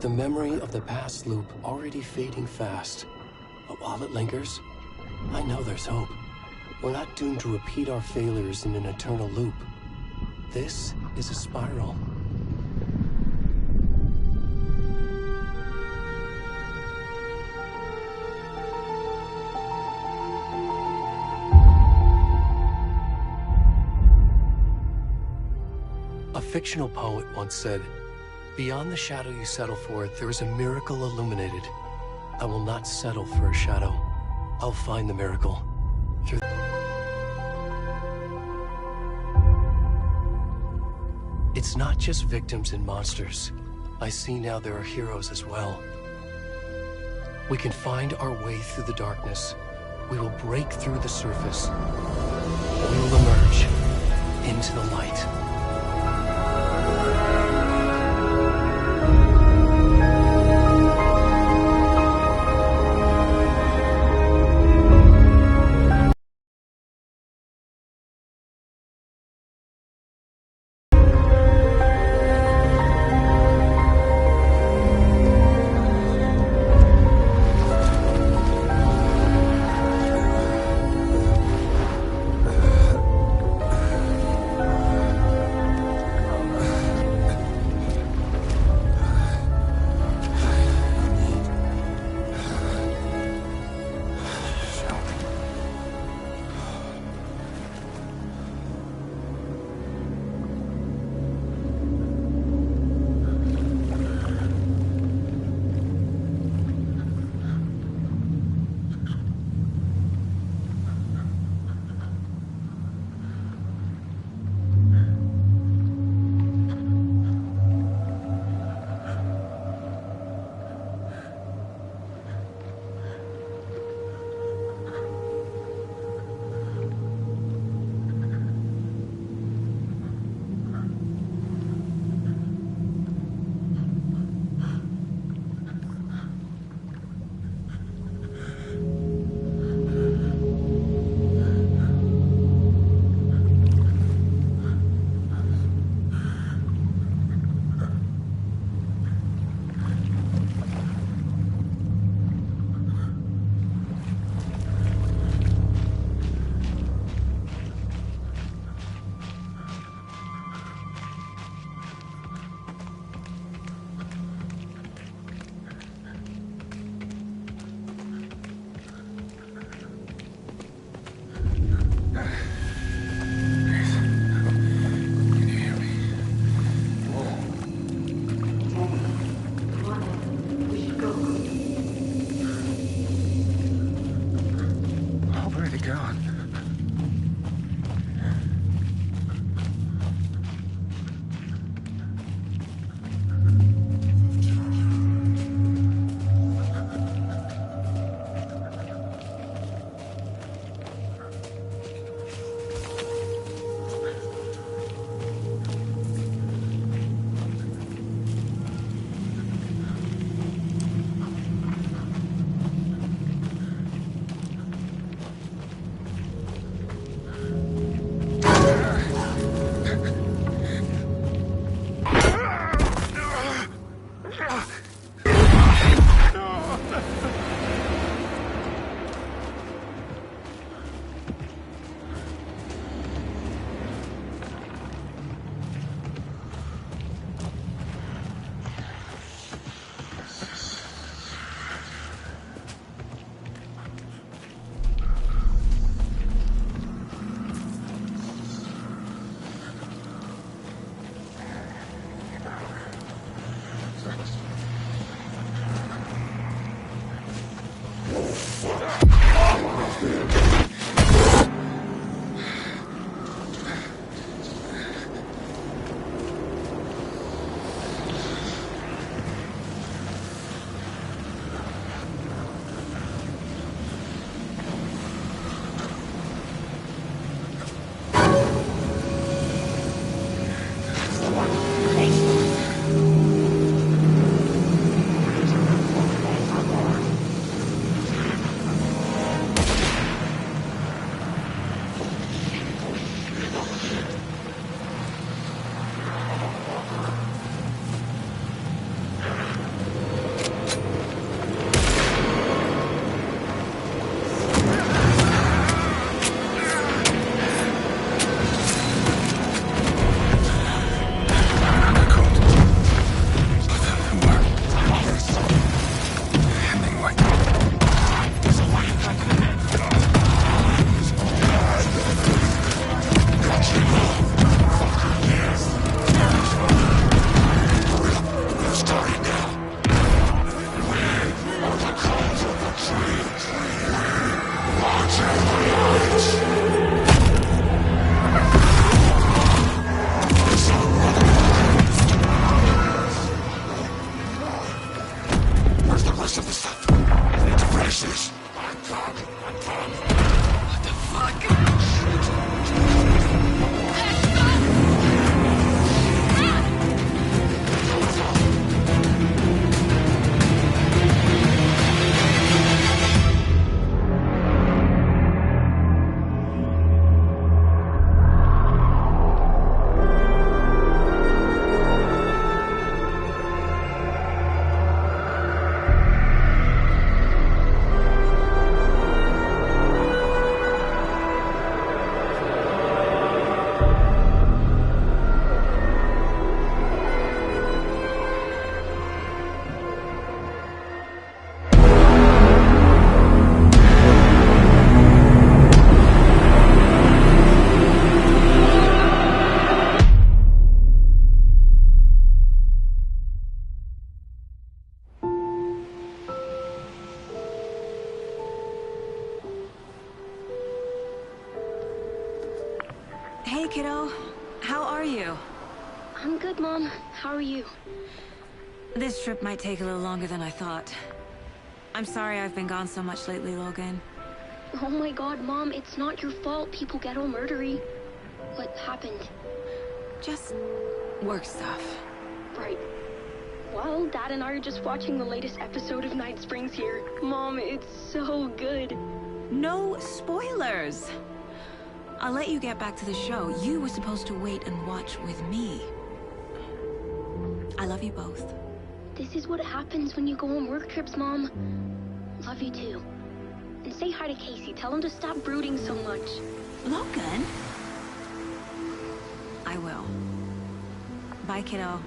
with the memory of the past loop already fading fast. But while it lingers, I know there's hope. We're not doomed to repeat our failures in an eternal loop. This is a spiral. A fictional poet once said, "Beyond the shadow you settle for, there is a miracle illuminated. I will not settle for a shadow. I'll find the miracle through..." It's not just victims and monsters. I see now there are heroes as well. We can find our way through the darkness. We will break through the surface. We will emerge into the light. kiddo. How are you? I'm good, Mom. How are you? This trip might take a little longer than I thought. I'm sorry I've been gone so much lately, Logan. Oh my god, Mom, it's not your fault people get all murdery. What happened? Just work stuff. Right. Well, Dad and I are just watching the latest episode of Night Springs here. Mom, it's so good. No spoilers! I'll let you get back to the show. You were supposed to wait and watch with me. I love you both. This is what happens when you go on work trips, Mom. Love you too. And say hi to Casey. Tell him to stop brooding so much. Logan? I will. Bye, kiddo.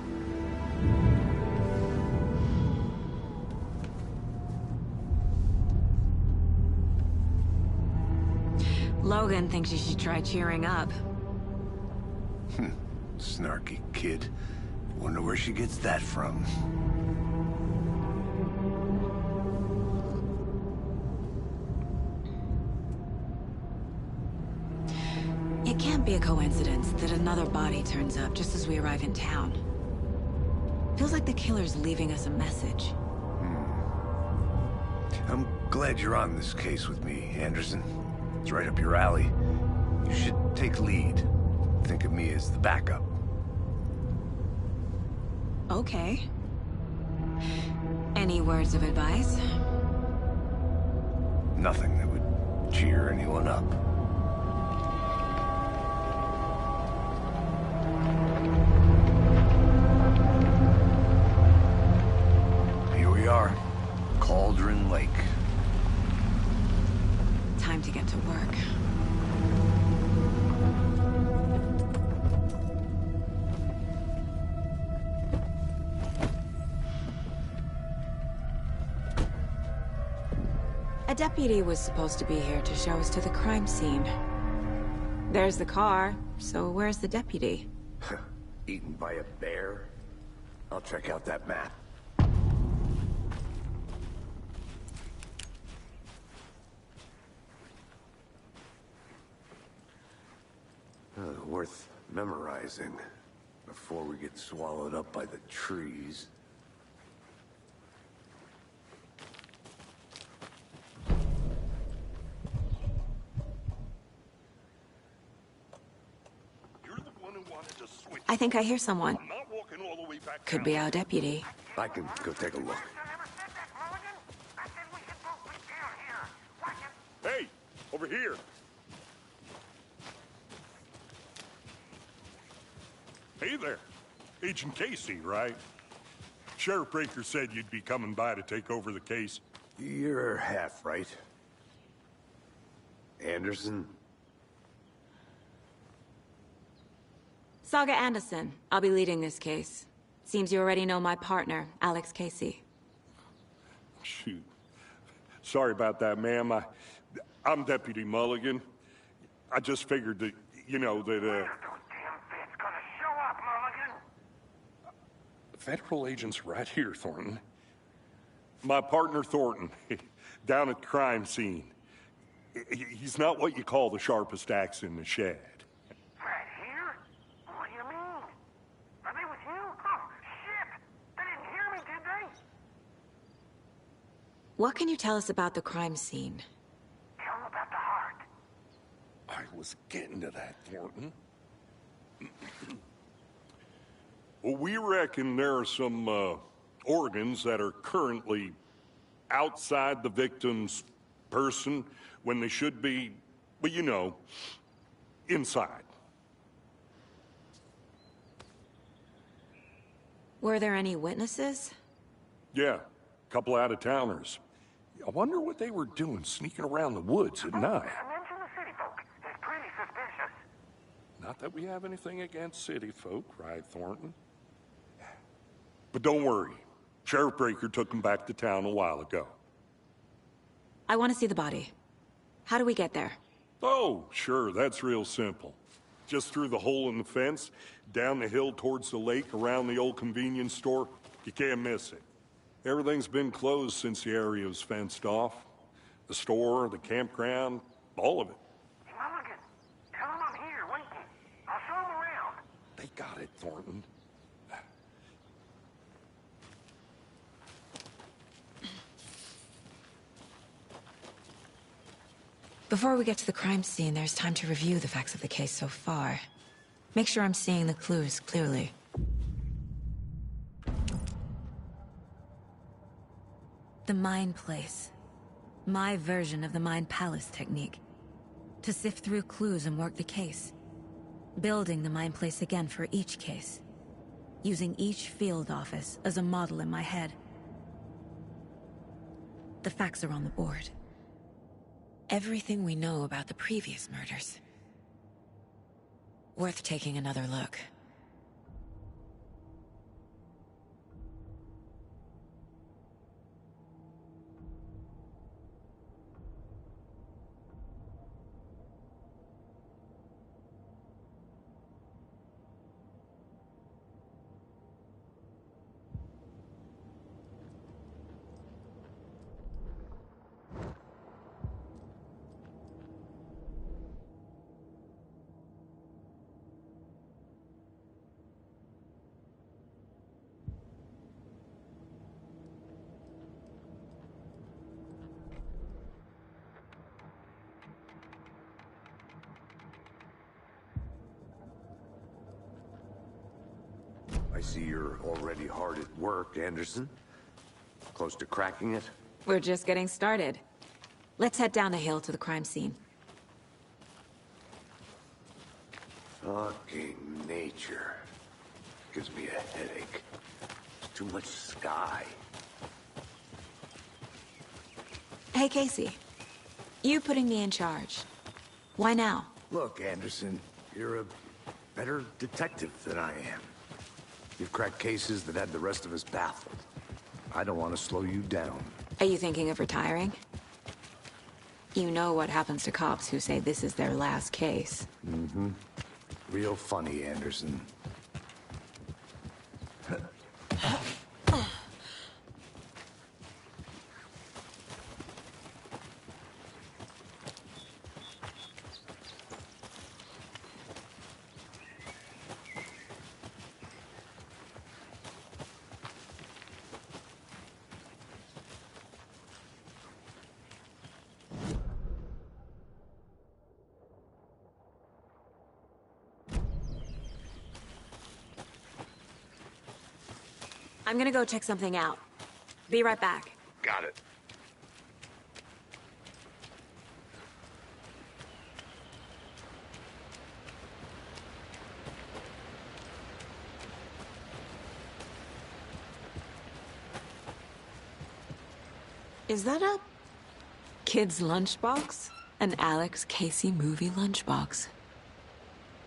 Logan thinks you should try cheering up. Snarky kid. Wonder where she gets that from. It can't be a coincidence that another body turns up just as we arrive in town. Feels like the killer's leaving us a message. I'm glad you're on this case with me, Anderson. It's right up your alley. You should take lead. Think of me as the backup. Okay. Any words of advice? Nothing that would cheer anyone up. Here we are. Cauldron Lake. Time to get to work. A deputy was supposed to be here to show us to the crime scene. There's the car, so where's the deputy? Eaten by a bear? I'll check out that map. Worth memorizing before we get swallowed up by the trees. I think I hear someone. Could be our deputy. I can go take a look. Hey, over here. Hey there. Agent Casey, right? Sheriff Breaker said you'd be coming by to take over the case. You're half right. Anderson? Saga Anderson. I'll be leading this case. Seems you already know my partner, Alex Casey. Shoot. Sorry about that, ma'am. I'm Deputy Mulligan. I just figured that, you know, that, Federal agent's right here, Thornton. My partner, Thornton, down at the crime scene. He's not what you call the sharpest axe in the shed. Right here? What do you mean? Are they with you? Oh, shit! They didn't hear me, did they? What can you tell us about the crime scene? Tell them about the heart. I was getting to that, Thornton. Well, we reckon there are some organs that are currently outside the victim's person when they should be, well, you know, inside. Were there any witnesses? Yeah, a couple out-of-towners. I wonder what they were doing sneaking around the woods at night. Mention the city folk. It's pretty suspicious. Not that we have anything against city folk, right, Thornton? But don't worry. Sheriff Breaker took him back to town a while ago. I want to see the body. How do we get there? Oh, sure, that's real simple. Just through the hole in the fence, down the hill towards the lake, around the old convenience store. You can't miss it. Everything's been closed since the area was fenced off. The store, the campground, all of it. Mulligan, tell them I'm here, waiting. I'll Thornton. Before we get to the crime scene, there's time to review the facts of the case so far. Make sure I'm seeing the clues clearly. The Mind Place. My version of the Mind Palace technique. To sift through clues and work the case. Building the Mind Place again for each case. Using each field office as a model in my head. The facts are on the board. Everything we know about the previous murders. Worth taking another look. I see you're already hard at work, Anderson. Close to cracking it? We're just getting started. Let's head down the hill to the crime scene. Fucking nature. Gives me a headache. There's too much sky. Hey, Casey. You putting me in charge. Why now? Look, Anderson, you're a better detective than I am. You've cracked cases that had the rest of us baffled. I don't want to slow you down. Are you thinking of retiring? You know what happens to cops who say this is their last case. Mm-hmm. Real funny, Anderson. I'm gonna go check something out. Be right back. Got it. Is that a kid's lunchbox? An Alex Casey movie lunchbox.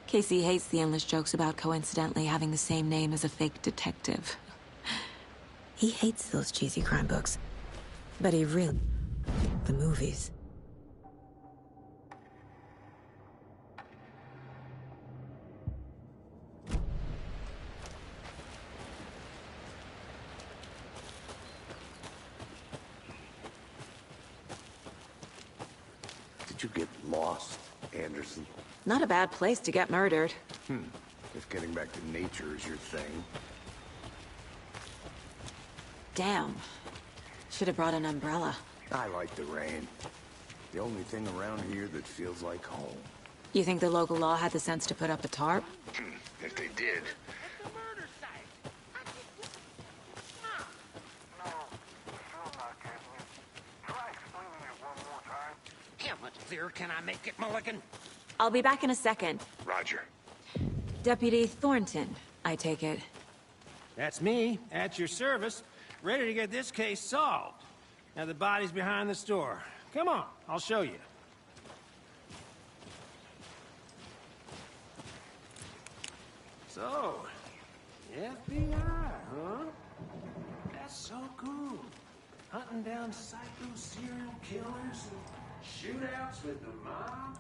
Casey hates the endless jokes about coincidentally having the same name as a fake detective. He hates those cheesy crime books. But he really... the movies. Did you get lost, Anderson? Not a bad place to get murdered. If getting back to nature is your thing. Damn. Should have brought an umbrella. I like the rain. The only thing around here that feels like home. You think the local law had the sense to put up a tarp? If they did. The murder site. No, still not getting it. Try explaining it one more time. How much clearer can I make it, Mulligan? I'll be back in a second. Roger. Deputy Thornton, I take it. That's me, at your service, ready to get this case solved. Now the body's behind the store. Come on, I'll show you. So, FBI, huh? That's so cool. Hunting down psycho serial killers and shootouts with the mob.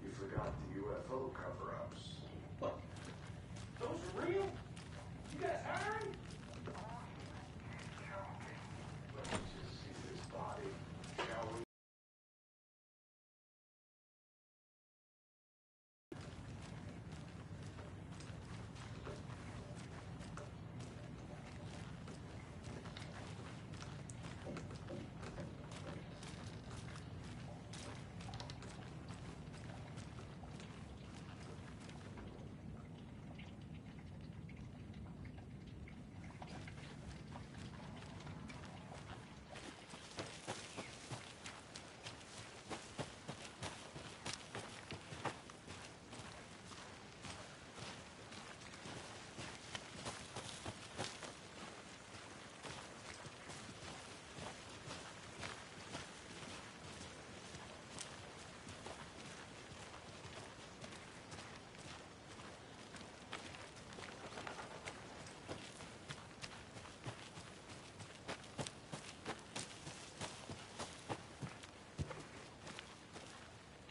You forgot the UFO cover-ups. What? Those are real? You guys hiring? Let's just see this body, shall we?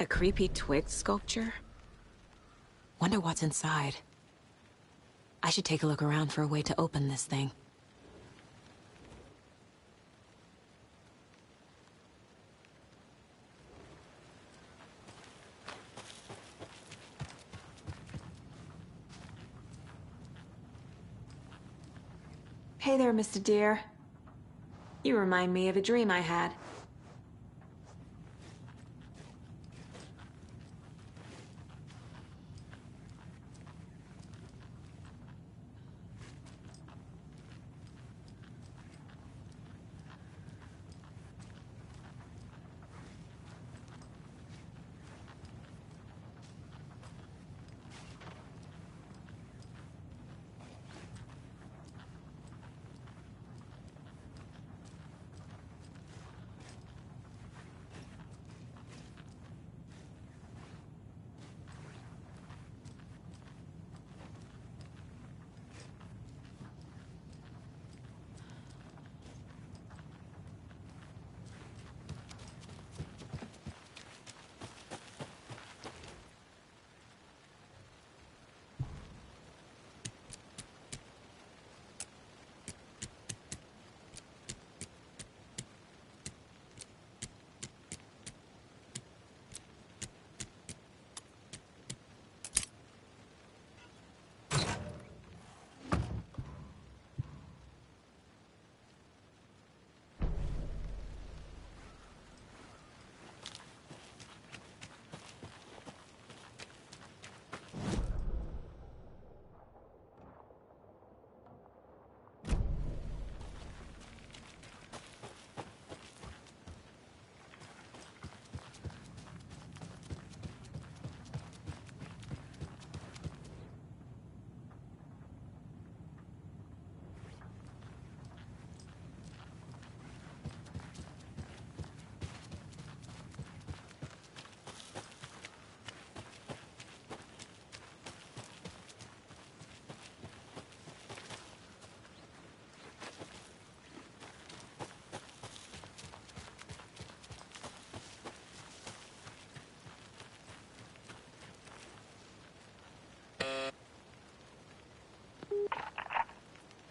A creepy twig sculpture? Wonder what's inside. I should take a look around for a way to open this thing. Hey there, Mr. Deer. You remind me of a dream I had.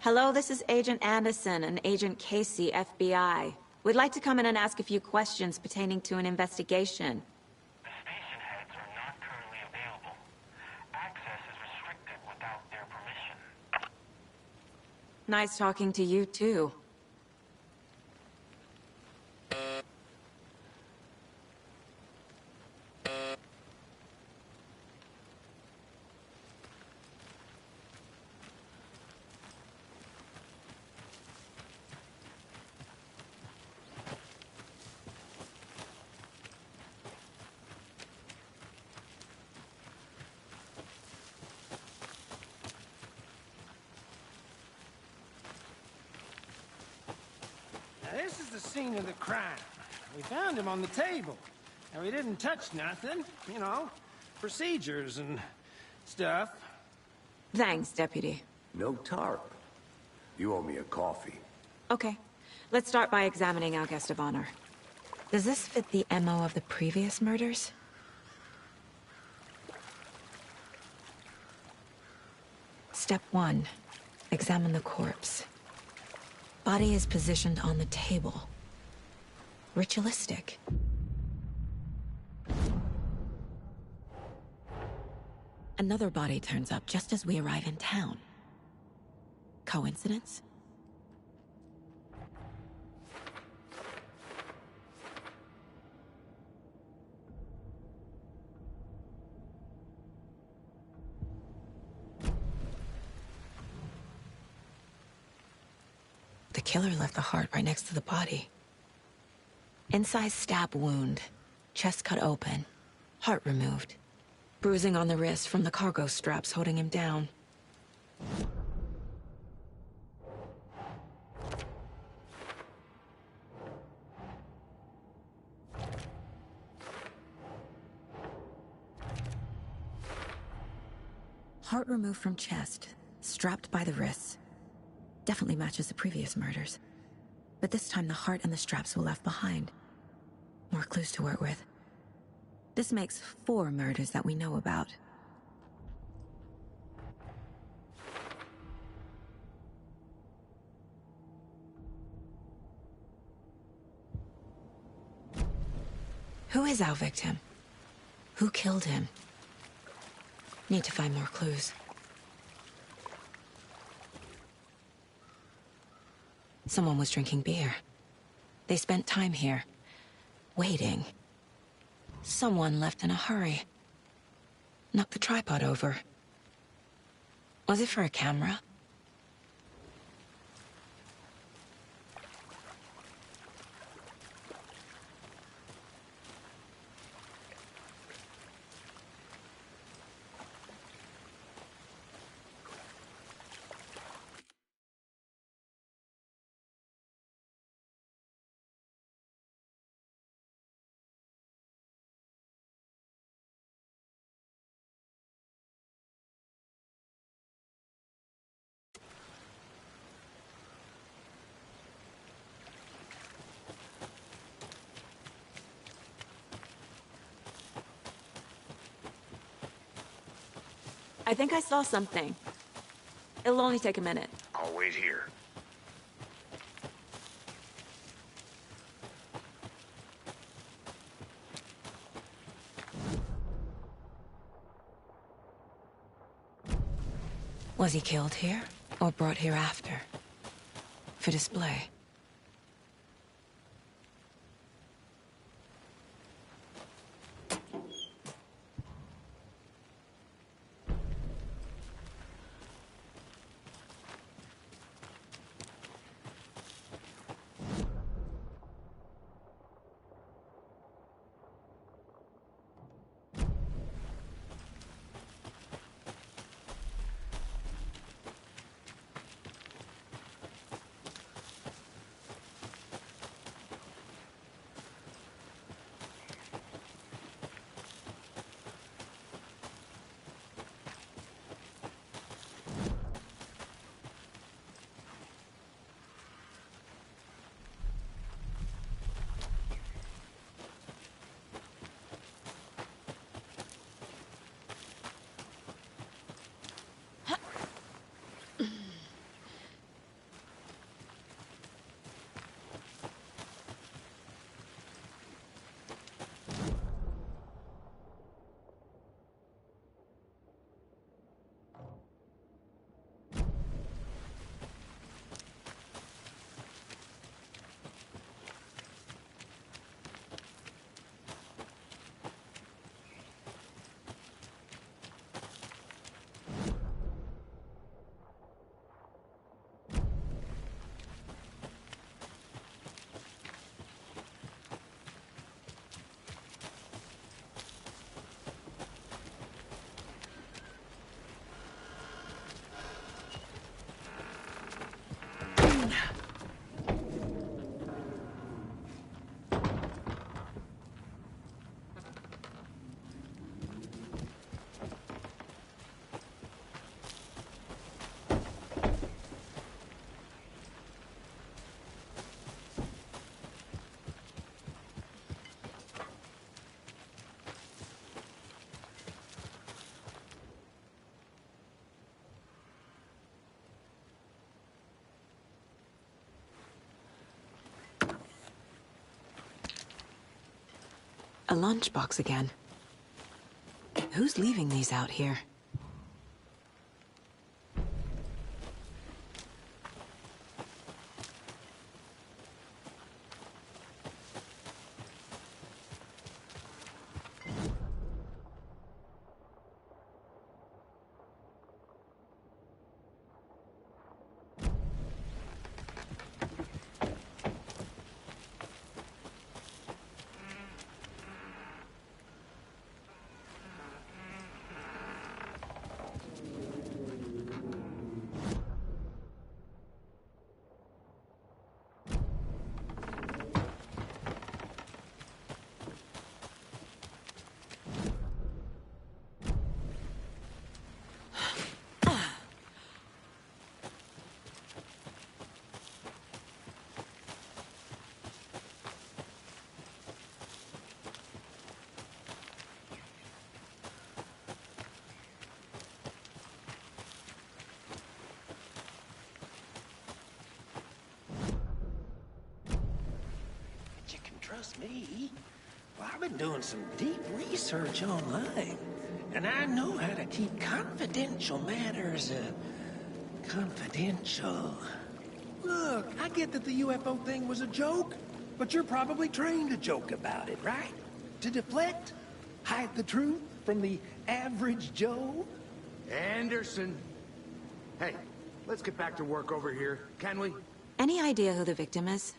Hello, this is Agent Anderson and Agent Casey, FBI. We'd like to come in and ask a few questions pertaining to an investigation. The station heads are not currently available. Access is restricted without their permission. Nice talking to you, too. Now, this is the scene of the crime. We found him on the table. And we didn't touch nothing, you know, procedures and stuff. Thanks, Deputy. No tarp. You owe me a coffee. Okay, let's start by examining our guest of honor. Does this fit the MO of the previous murders? Step 1. Examine the corpse. Body is positioned on the table. Ritualistic. Another body turns up just as we arrive in town. Coincidence? The killer left the heart right next to the body. Incised stab wound, chest cut open, heart removed. Bruising on the wrist from the cargo straps holding him down. Heart removed from chest, strapped by the wrists. Definitely matches the previous murders. But this time the heart and the straps were left behind. More clues to work with. This makes 4 murders that we know about. Who is our victim? Who killed him? Need to find more clues. Someone was drinking beer. They spent time here, waiting. Someone left in a hurry. Knocked the tripod over. Was it for a camera? I think I saw something. It'll only take a minute. I'll wait here. Was he killed here, or brought here after? For display? A lunchbox again. Who's leaving these out here? trust me. Well, I've been doing some deep research online, and I know how to keep confidential matters, confidential. Look, I get that the UFO thing was a joke, but you're probably trained to joke about it, right? To deflect? Hide the truth from the average Joe? Anderson! Hey, let's get back to work over here, can we? Any idea who the victim is?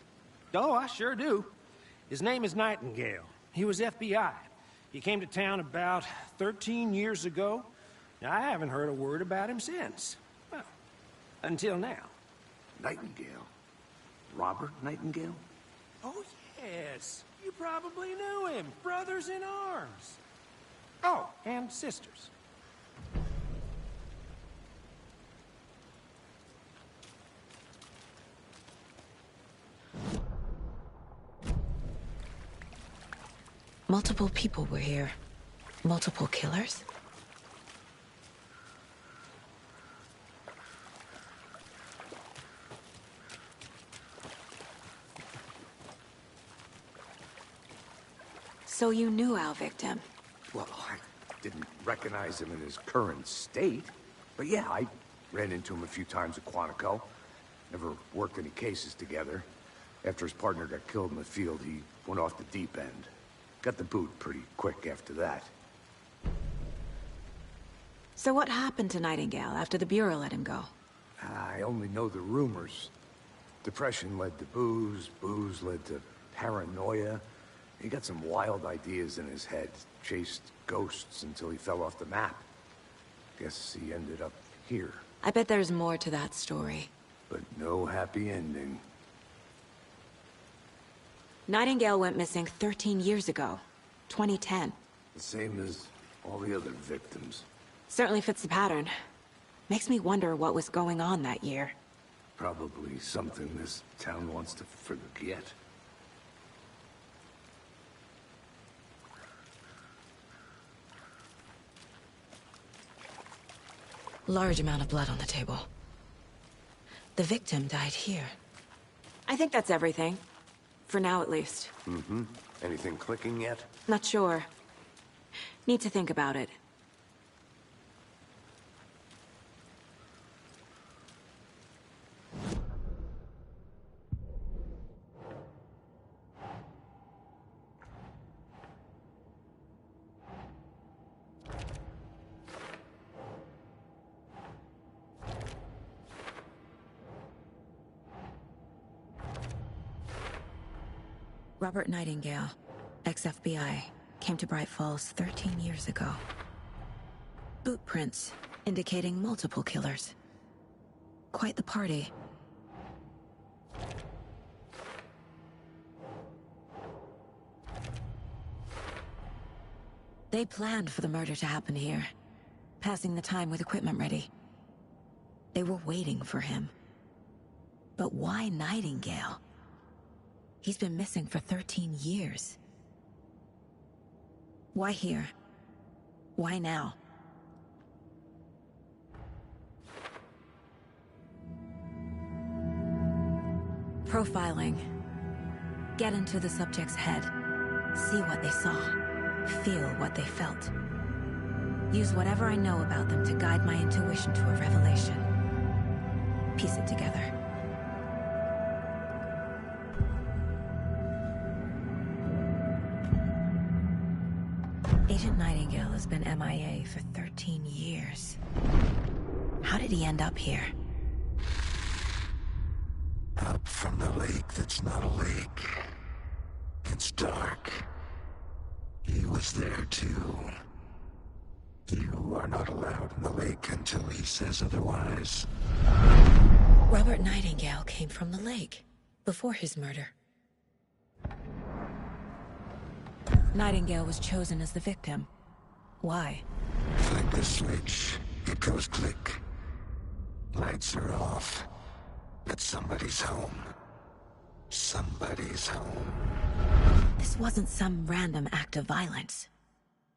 Oh, I sure do. His name is Nightingale. He was FBI. He came to town about 13 years ago. Now, I haven't heard a word about him since. Well, until now. Nightingale? Robert Nightingale? Oh, yes. You probably knew him. Brothers in arms. Oh, and sisters. Multiple people were here. Multiple killers? So you knew our victim? Well, I didn't recognize him in his current state. But yeah, I ran into him a few times at Quantico. Never worked any cases together. After his partner got killed in the field, he went off the deep end. Got the boot pretty quick after that. So what happened to Nightingale after the Bureau let him go? I only know the rumors. Depression led to booze, booze led to paranoia. He got some wild ideas in his head, chased ghosts until he fell off the map. Guess he ended up here. I bet there's more to that story. But no happy ending. Nightingale went missing 13 years ago. 2010. The same as all the other victims. Certainly fits the pattern. Makes me wonder what was going on that year. Probably something this town wants to forget. Large amount of blood on the table. The victim died here. I think that's everything. For now, at least. Mm-hmm. Anything clicking yet? Not sure. Need to think about it. Robert Nightingale, ex-FBI, came to Bright Falls 13 years ago. Boot prints indicating multiple killers. Quite the party. They planned for the murder to happen here, passing the time with equipment ready. They were waiting for him. But why Nightingale? He's been missing for 13 years. Why here? Why now? Profiling. Get into the subject's head. See what they saw. Feel what they felt. Use whatever I know about them to guide my intuition to a revelation. Piece it together. Agent Nightingale has been MIA for 13 years. How did he end up here? Up from the lake that's not a lake. It's dark. He was there too. You are not allowed in the lake until he says otherwise. Robert Nightingale came from the lake, before his murder. Nightingale was chosen as the victim. Why? Flick the switch, it goes click. Lights are off. But somebody's home. Somebody's home. This wasn't some random act of violence.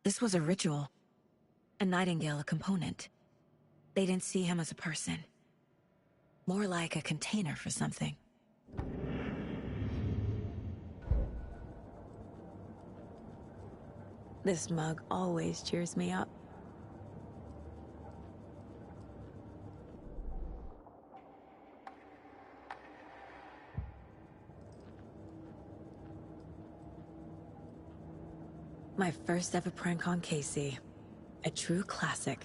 This was a ritual. And Nightingale a component. They didn't see him as a person. More like a container for something. This mug always cheers me up. My first ever prank on Casey. A true classic.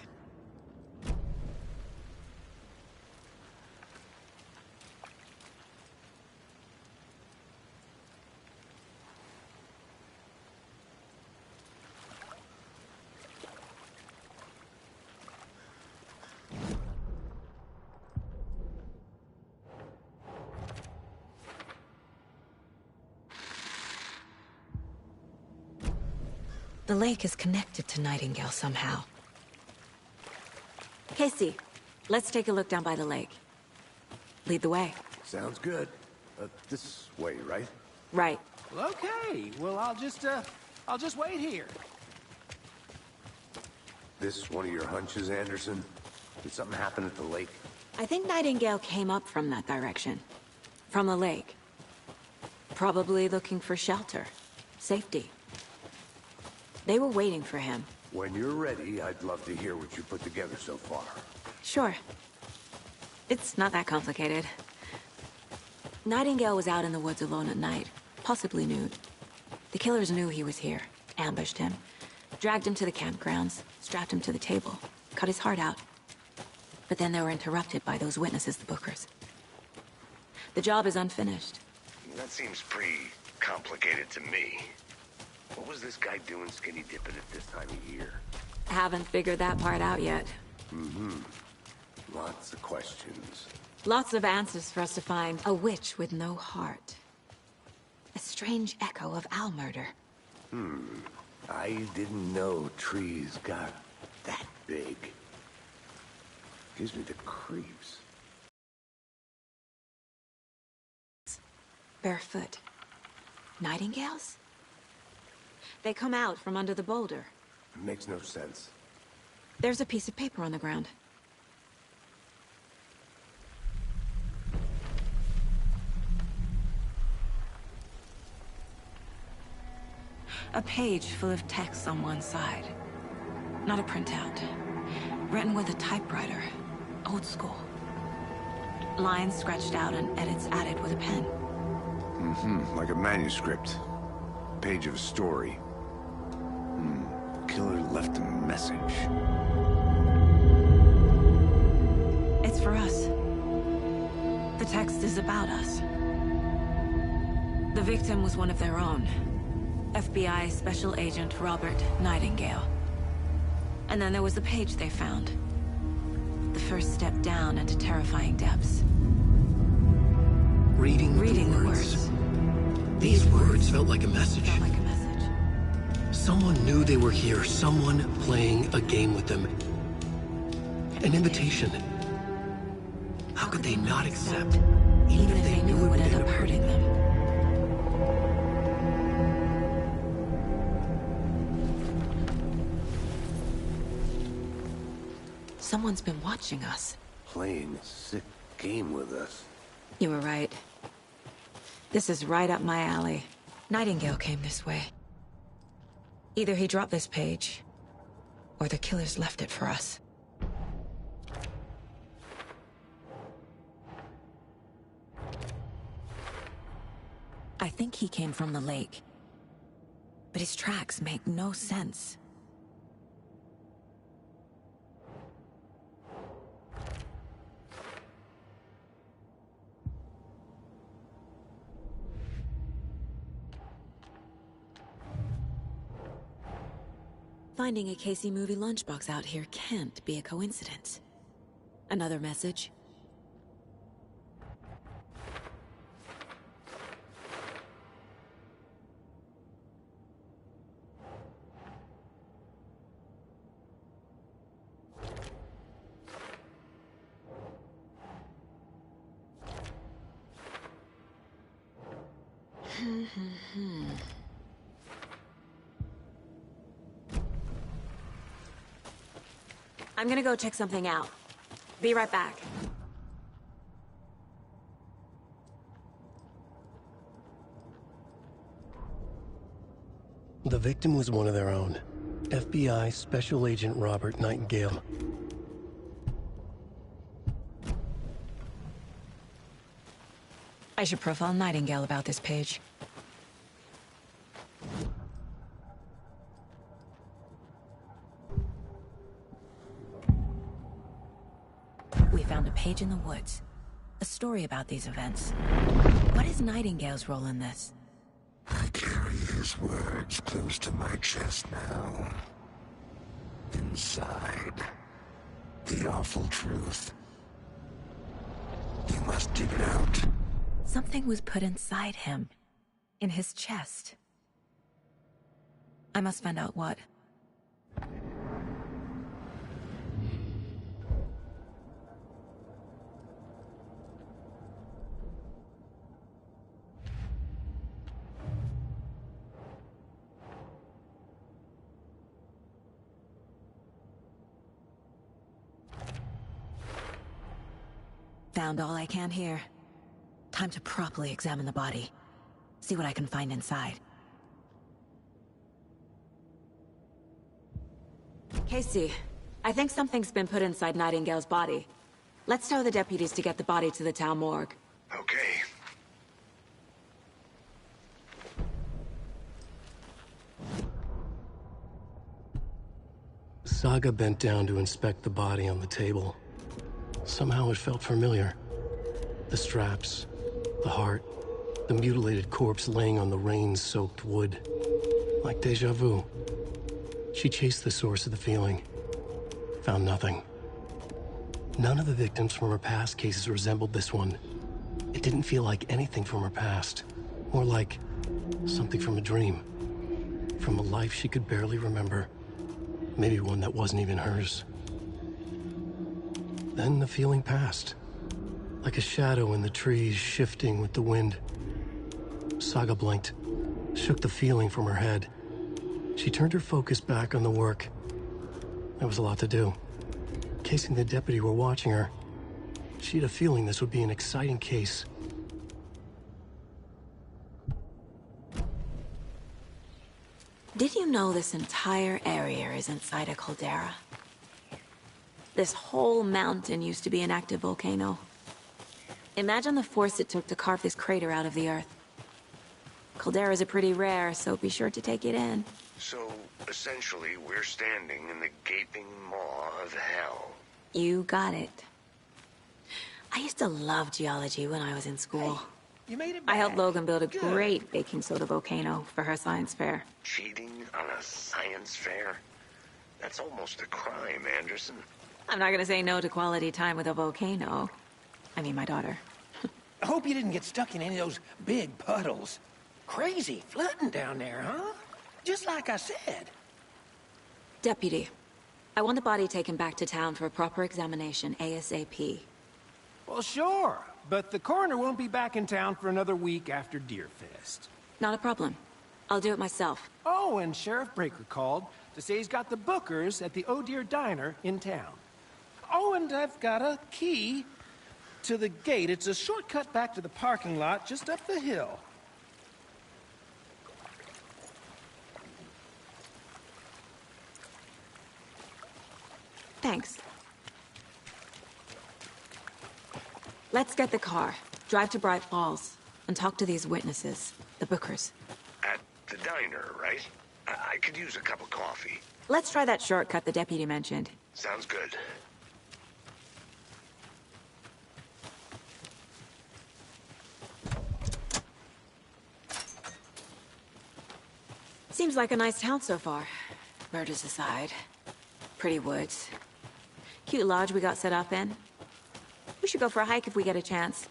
The lake is connected to Nightingale somehow. Casey, let's take a look down by the lake. Lead the way. Sounds good. This way, right? Right. Well, okay. Well, I'll just wait here. This one of your hunches, Anderson? Did something happen at the lake? I think Nightingale came up from that direction. From the lake. Probably looking for shelter. Safety. They were waiting for him. When you're ready, I'd love to hear what you put together so far. Sure. It's not that complicated. Nightingale was out in the woods alone at night, possibly nude. The killers knew he was here, ambushed him, dragged him to the campgrounds, strapped him to the table, cut his heart out. But then they were interrupted by those witnesses, the Bookers. The job is unfinished. That seems pretty complicated to me. What was this guy doing skinny dipping at this time of year? Haven't figured that part out yet. Lots of questions. Lots of answers for us to find. A witch with no heart. A strange echo of owl murder. I didn't know trees got that big. Gives me the creeps. Barefoot. Nightingales? They come out from under the boulder. Makes no sense. There's a piece of paper on the ground. A page full of text on one side. Not a printout. Written with a typewriter. Old school. Lines scratched out and edits added with a pen. Like a manuscript. Page of a story. Killer left a message. It's for us. The text is about us. The victim was one of their own. FBI Special Agent Robert Nightingale. And then there was the page they found. The first step down into terrifying depths. Reading the words. These words felt like a message. Felt like a message. Someone knew they were here, someone playing a game with them. An invitation. How could they not accept, Even if they knew it would end up hurting them. Someone's been watching us. Playing a sick game with us. You were right. This is right up my alley. Nightingale came this way. Either he dropped this page, or the killers left it for us. I think he came from the lake. But his tracks make no sense. Finding a Casey movie lunchbox out here can't be a coincidence. Another message? I'm gonna go check something out. Be right back. The victim was one of their own. FBI Special Agent Robert Nightingale. I should profile Nightingale about this page. We found a page in the woods. A story about these events. What is Nightingale's role in this? I carry his words close to my chest now. Inside, the awful truth. You must dig it out. Something was put inside him. In his chest. I must find out what. Found all I can here. Time to properly examine the body. See what I can find inside. Casey, I think something's been put inside Nightingale's body. Let's tell the deputies to get the body to the town morgue. Okay. Saga bent down to inspect the body on the table. Somehow it felt familiar. The straps, the heart, the mutilated corpse laying on the rain-soaked wood. Like deja vu. She chased the source of the feeling. Found nothing. None of the victims from her past cases resembled this one. It didn't feel like anything from her past. More like something from a dream. From a life she could barely remember. Maybe one that wasn't even hers. Then the feeling passed. Like a shadow in the trees shifting with the wind. Saga blinked, shook the feeling from her head. She turned her focus back on the work. There was a lot to do. Casey and the deputy were watching her. She had a feeling this would be an exciting case. Did you know this entire area is inside a caldera? This whole mountain used to be an active volcano. Imagine the force it took to carve this crater out of the earth. Calderas are pretty rare, so be sure to take it in. So, essentially, we're standing in the gaping maw of hell. You got it. I used to love geology when I was in school. Hey, you made it I back. helped Logan build a Good. great baking soda volcano for her science fair. Cheating on a science fair? That's almost a crime, Anderson. I'm not gonna say no to quality time with a volcano. I mean, my daughter. I hope you didn't get stuck in any of those big puddles. Crazy flooding down there, huh? Just like I said. Deputy, I want the body taken back to town for a proper examination, ASAP. Well, sure. But the coroner won't be back in town for another week after Deerfest. Not a problem. I'll do it myself. Oh, and Sheriff Breaker called to say he's got the bookers at the Oh Dear Diner in town. Oh, and I've got a key to the gate. It's a shortcut back to the parking lot just up the hill. Thanks. Let's get the car, drive to Bright Falls, and talk to these witnesses, the bookers. At the diner, right? I could use a cup of coffee. Let's try that shortcut the deputy mentioned. Sounds good. Seems like a nice town so far. Murders aside. Pretty woods. Cute lodge we got set up in. We should go for a hike if we get a chance.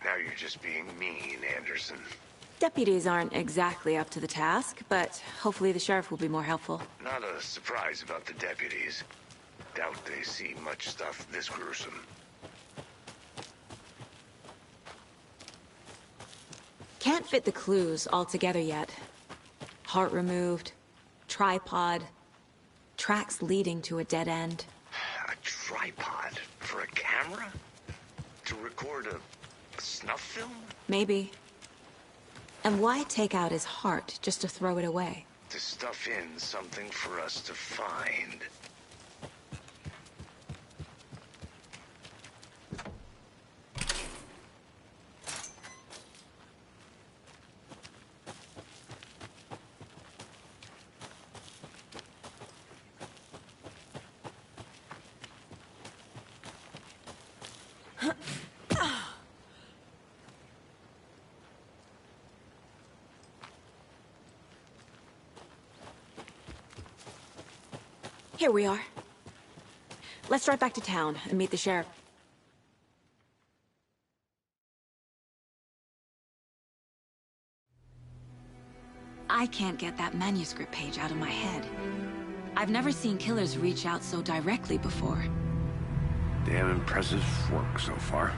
Now you're just being mean, Anderson. Deputies aren't exactly up to the task, but hopefully the sheriff will be more helpful. Not a surprise about the deputies. Doubt they see much stuff this gruesome. Can't fit the clues all together yet. Heart removed, tripod, tracks leading to a dead end. A tripod for a camera? To record a snuff film? Maybe. And why take out his heart just to throw it away? to stuff in something for us to find. Here we are. Let's drive back to town and meet the sheriff. I can't get that manuscript page out of my head. I've never seen killers reach out so directly before. Damn impressive work so far.